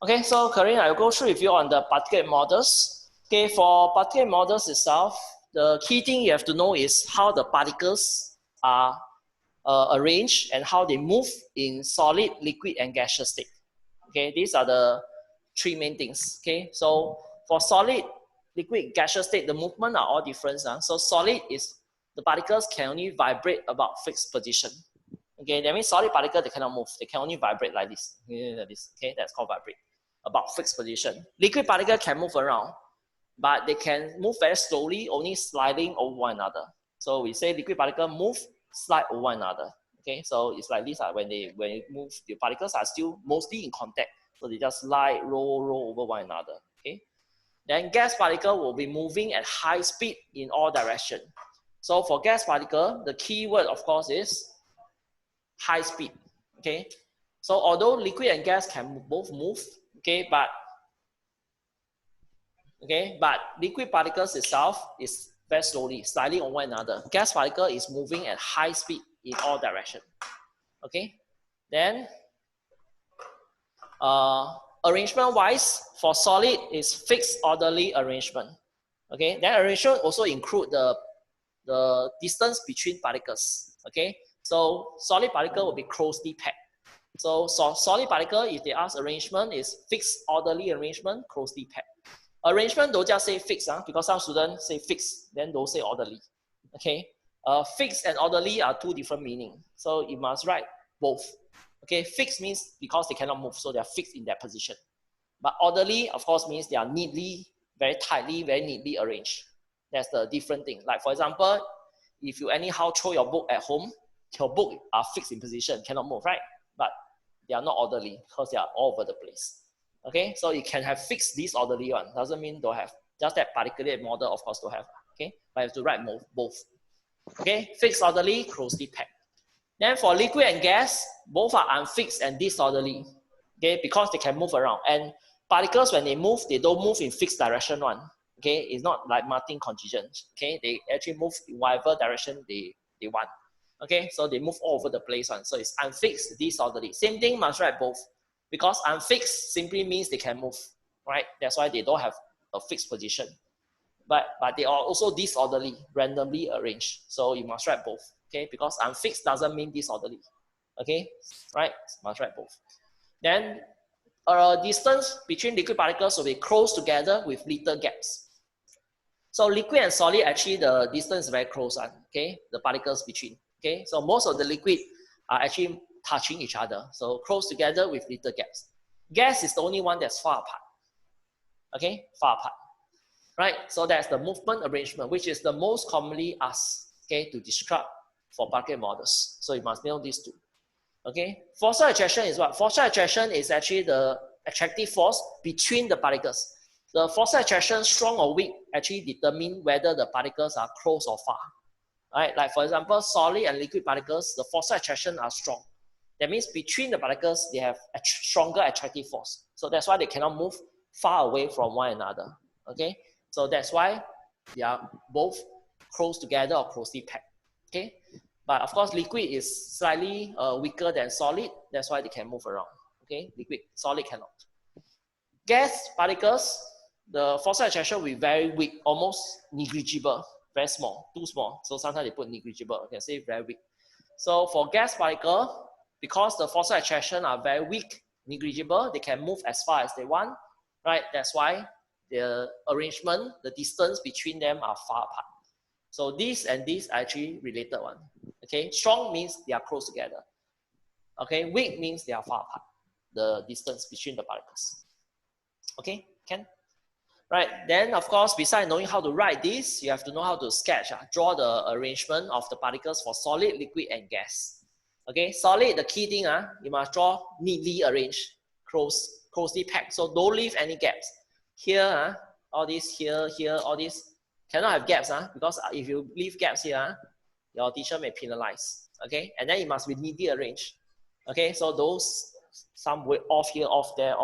Okay, so Karin, I'll go through with you on the particulate models. Okay, for particulate models itself, the key thing you have to know is how the particles are arranged and how they move in solid, liquid, and gaseous state. Okay, these are the three main things. Okay, so for solid, liquid, gaseous state, the movement are all different. So solid is the particles can only vibrate about fixed position. Okay, that means solid particle they cannot move. They can only vibrate like this. Okay, that's called vibrate. About fixed position. Liquid particle can move around, but they can move very slowly, only sliding over one another. So we say liquid particle move, slide over one another. Okay, so it's like this. When you move, the particles are still mostly in contact. So they just slide, roll over one another. Okay. Then gas particle will be moving at high speed in all directions. So for gas particle, the key word of course is high speed. Okay. So although liquid and gas can both move, okay, but liquid particles itself is very slowly sliding on one another. Gas particle is moving at high speed in all directions. Okay, then arrangement wise, for solid is fixed orderly arrangement. Okay, then arrangement also include the distance between particles. Okay, so solid particle will be closely packed. So solid particle, if they ask arrangement, is fixed orderly arrangement, closely packed. Arrangement don't just say fixed, because some students say fixed, then don't say orderly. Okay, fixed and orderly are two different meanings. So you must write both. Okay, fixed means because they cannot move, so they are fixed in that position. But orderly, of course, means they are neatly, very tightly, very neatly arranged. That's the different thing. Like for example, if you anyhow throw your book at home, your book are fixed in position, cannot move, right? But they are not orderly because they are all over the place. Okay, so you can have fixed disorderly one. Doesn't mean don't have. Just that particulate model, of course, don't have. Okay, but you have to write both. Okay, fixed orderly, closely packed. Then for liquid and gas, both are unfixed and disorderly. Okay, because they can move around. And particles, when they move, they don't move in fixed direction one. Okay, it's not like Martin conjugation. Okay, they actually move in whatever direction they want. Okay, so they move all over the place one. So it's unfixed, disorderly. Same thing, must write both. Because unfixed simply means they can move, right? That's why they don't have a fixed position. But they are also disorderly, randomly arranged. So you must write both, okay? Because unfixed doesn't mean disorderly, okay? Right? Must write both. Then distance between liquid particles will be close together with little gaps. So liquid and solid, actually the distance is very close, okay? The particles between, okay? So most of the liquid are actually touching each other. So close together with little gaps. Gas is the only one that's far apart. Okay, far apart. Right, so that's the movement arrangement, which is the most commonly asked, okay, to describe for particulate models. So you must know these two. Okay, force attraction is what? Force attraction is actually the attractive force between the particles. The force attraction, strong or weak, actually determine whether the particles are close or far. Right, like for example, solid and liquid particles, the force attraction are strong. That means between the particles, they have a stronger attractive force. So that's why they cannot move far away from one another. Okay, so that's why they are both close together or closely packed. Okay, but of course, liquid is slightly weaker than solid. That's why they can move around. Okay, liquid, solid cannot. Gas particles, the force attraction will be very weak, almost negligible, very small, too small. So sometimes they put negligible. You can say very weak. So for gas particle, because the force attraction are very weak, negligible, they can move as far as they want, right? That's why the arrangement, the distance between them are far apart. So this and this are actually related one. Okay, strong means they are close together. Okay, weak means they are far apart, the distance between the particles. Okay, can? Right, then of course, besides knowing how to write this, you have to know how to sketch, draw the arrangement of the particles for solid, liquid, and gas. Okay, solid, the key thing, you must draw neatly arranged, closely packed. So don't leave any gaps. Here, all this, here, all this, cannot have gaps, because if you leave gaps here, your teacher may penalize. Okay, and then it must be neatly arranged. Okay, so those, some way off here, off there,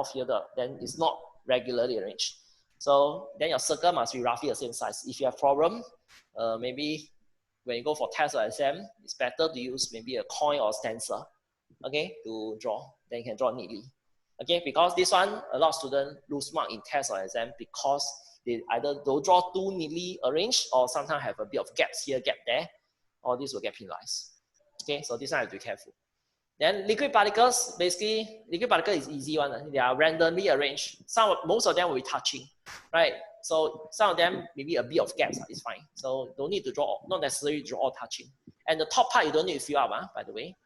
then it's not regularly arranged. So then your circle must be roughly the same size. If you have problem, maybe when you go for test or exam, it's better to use maybe a coin or stencil, okay, to draw. Then you can draw neatly. Okay, because this one, a lot of students lose mark in test or exam because they either don't draw too neatly arranged or sometimes have a bit of gaps here, gap there, or this will get penalized. Okay, so this one I have to be careful. Then liquid particles, basically, liquid particle is easy one. They are randomly arranged. Most of them will be touching, right? So some of them maybe a bit of gaps is fine. So don't need to draw, not necessarily draw all touching. And the top part you don't need to fill up, by the way.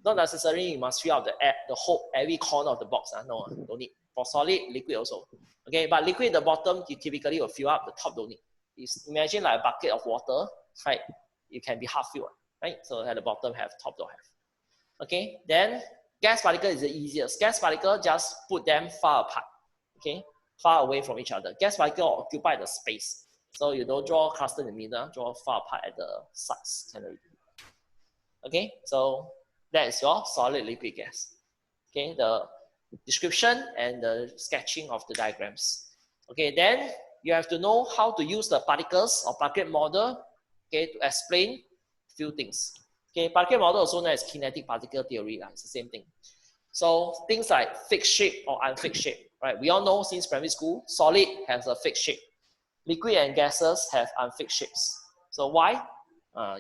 Not necessarily you must fill out the whole every corner of the box. No, don't need. For solid, liquid also. Okay, but liquid the bottom you typically will fill up, the top don't need. Imagine like a bucket of water, right? It can be half filled, right? So at the bottom have, top don't have. Okay, then gas particle is the easiest. Gas particle, just put them far apart, okay, far away from each other. Gas particle occupy the space, so you don't draw cluster in the middle, draw far apart at the sides. Okay, so that is your solid, liquid, gas. Okay, the description and the sketching of the diagrams. Okay, then you have to know how to use the particles or particulate model, okay, to explain few things. Okay, particulate model also known as kinetic particle theory, it's the same thing. So things like fixed shape or unfixed shape, right? We all know since primary school, solid has a fixed shape. Liquid and gases have unfixed shapes. So why?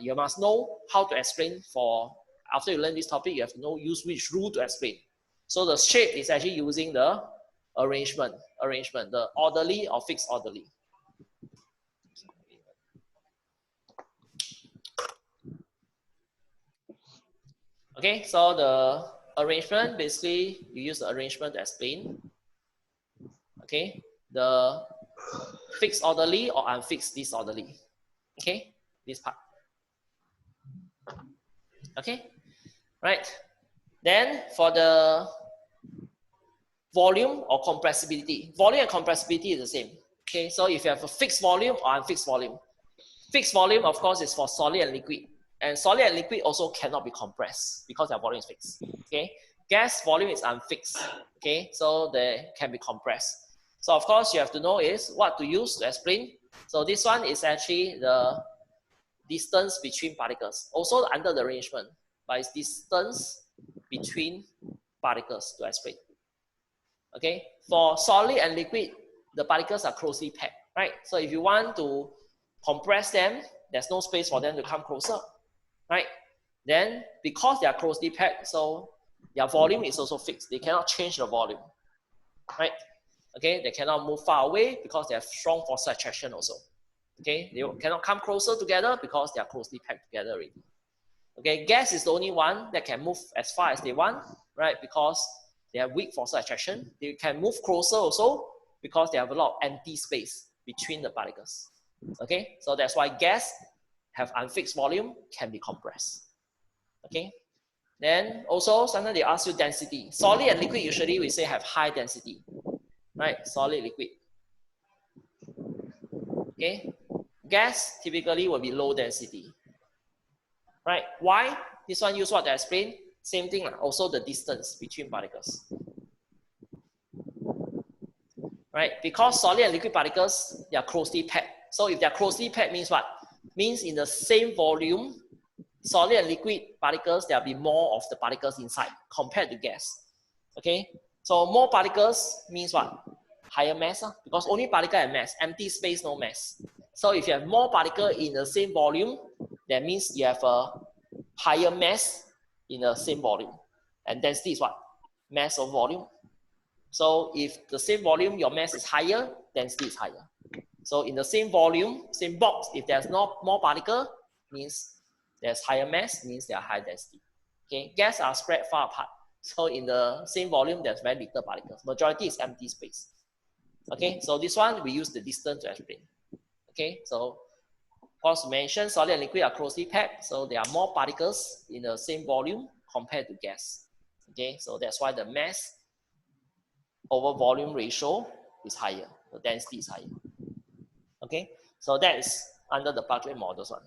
You must know how to explain for, after you learn this topic, you have to know use which rule to explain. So the shape is actually using the arrangement, the orderly or fixed orderly. Okay, so the arrangement, basically you use the arrangement to explain. Okay, the fixed orderly or unfixed disorderly. Okay, this part. Okay, right. Then for the volume or compressibility, volume and compressibility is the same. Okay, so if you have a fixed volume or unfixed volume, fixed volume of course is for solid and liquid, and solid and liquid also cannot be compressed because their volume is fixed. Okay, gas volume is unfixed. Okay, so they can be compressed. So of course you have to know is what to use to explain. So this one is actually the distance between particles, also under the arrangement, but it's distance between particles to explain. Okay, for solid and liquid, the particles are closely packed, right? So if you want to compress them, there's no space for them to come closer, right? Then because they are closely packed, so their volume is also fixed. They cannot change the volume, right? Okay, they cannot move far away because they have strong force attraction also. Okay, they cannot come closer together because they are closely packed together already. Okay, gas is the only one that can move as far as they want, right? Because they have weak force attraction. They can move closer also because they have a lot of empty space between the particles. Okay, so that's why gas have unfixed volume, can be compressed. Okay, then also sometimes they ask you density. Solid and liquid usually we say have high density, right? Solid, liquid. Okay, gas typically will be low density, right? Why? This one use what to explain? Same thing, also the distance between particles. Right? Because solid and liquid particles, they are closely packed. So if they are closely packed means what? Means in the same volume, solid and liquid particles, there will be more of the particles inside compared to gas. Okay? So more particles means what? Higher mass, because only particle have mass, empty space, no mass. So if you have more particle in the same volume, that means you have a higher mass in the same volume. And density is what? Mass of volume. So if the same volume, your mass is higher, density is higher. So in the same volume, same box, if there's no more particle, means there's higher mass, means there are high density. Okay, gas are spread far apart. So in the same volume, there's very little particles. Majority is empty space. Okay, so this one, we use the distance to explain. Okay, so of course, mentioned solid and liquid are closely packed, so there are more particles in the same volume compared to gas. Okay, so that's why the mass over volume ratio is higher, the density is higher. Okay, so that is under the particulate models one.